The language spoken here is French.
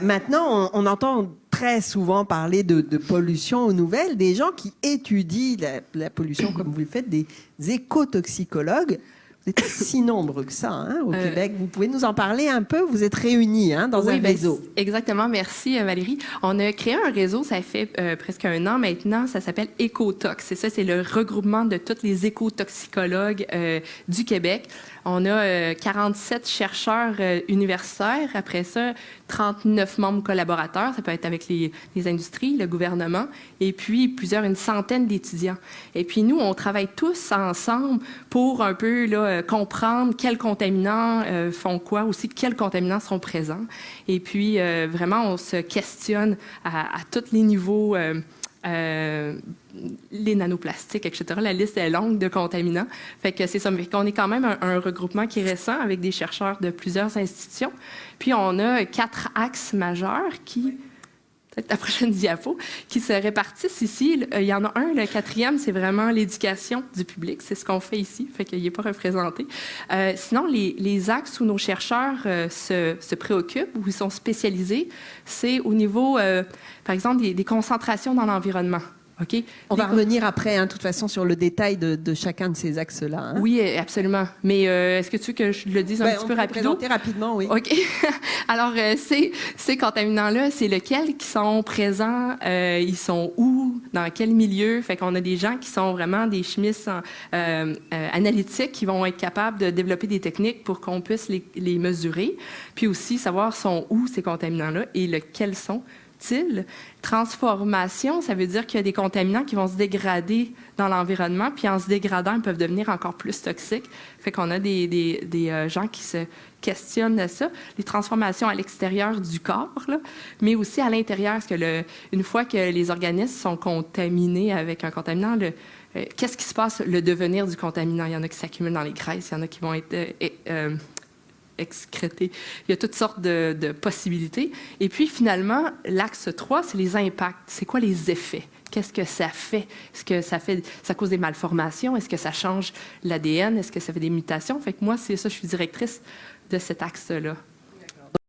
Maintenant, on entend très souvent parler de pollution aux nouvelles, des gens qui étudient la pollution comme vous le faites, des écotoxicologues. Vous êtes si nombreux que ça hein, au Québec. Vous pouvez nous en parler un peu? Vous êtes réunis hein, dans un réseau. Exactement. Merci, Valérie. On a créé un réseau, ça fait presque 1 an maintenant. Ça s'appelle Écotox. Et ça, c'est le regroupement de tous les écotoxicologues du Québec. On a 47 chercheurs universitaires. Après ça, 39 membres collaborateurs. Ça peut être avec les industries, le gouvernement, et puis une centaine d'étudiants. Et puis nous, on travaille tous ensemble pour un peu là, comprendre quels contaminants font quoi, aussi quels contaminants sont présents. Et puis, vraiment, on se questionne à tous les niveaux. Les nanoplastiques, etc. La liste est longue de contaminants. Fait que c'est ça. Mais qu'on est quand même un regroupement qui est récent avec des chercheurs de plusieurs institutions. Puis on a 4 axes majeurs qui... Peut-être la prochaine diapo, qui se répartissent ici. Il y en a un, le 4e, c'est vraiment l'éducation du public. C'est ce qu'on fait ici, fait qu'il n'est pas représenté. Sinon, les axes où nos chercheurs se préoccupent, où ils sont spécialisés, c'est au niveau, par exemple, des concentrations dans l'environnement. Okay. On va revenir après, de toute façon, sur le détail de chacun de ces axes-là. Hein. Oui, absolument. Mais est-ce que tu veux que je le dise un petit peu rapidement, oui. OK. Alors, ces contaminants-là, c'est lesquels qui sont présents, ils sont où, dans quel milieu? Fait qu'on a des gens qui sont vraiment des chimistes analytiques qui vont être capables de développer des techniques pour qu'on puisse les mesurer, puis aussi savoir sont où ces contaminants-là et lesquels sont. Transformation, ça veut dire qu'il y a des contaminants qui vont se dégrader dans l'environnement, puis en se dégradant, ils peuvent devenir encore plus toxiques. Fait qu'on a des gens qui se questionnent de ça. Les transformations à l'extérieur du corps, là, mais aussi à l'intérieur, parce que une fois que les organismes sont contaminés avec un contaminant, qu'est-ce qui se passe, le devenir du contaminant? Il y en a qui s'accumulent dans les graisses, il y en a qui vont être... excréter. Il y a toutes sortes de possibilités. Et puis, finalement, l'axe 3, c'est les impacts. C'est quoi les effets? Qu'est-ce que ça fait? Est-ce que ça cause des malformations? Est-ce que ça change l'ADN? Est-ce que ça fait des mutations? Fait que moi, c'est ça, je suis directrice de cet axe-là.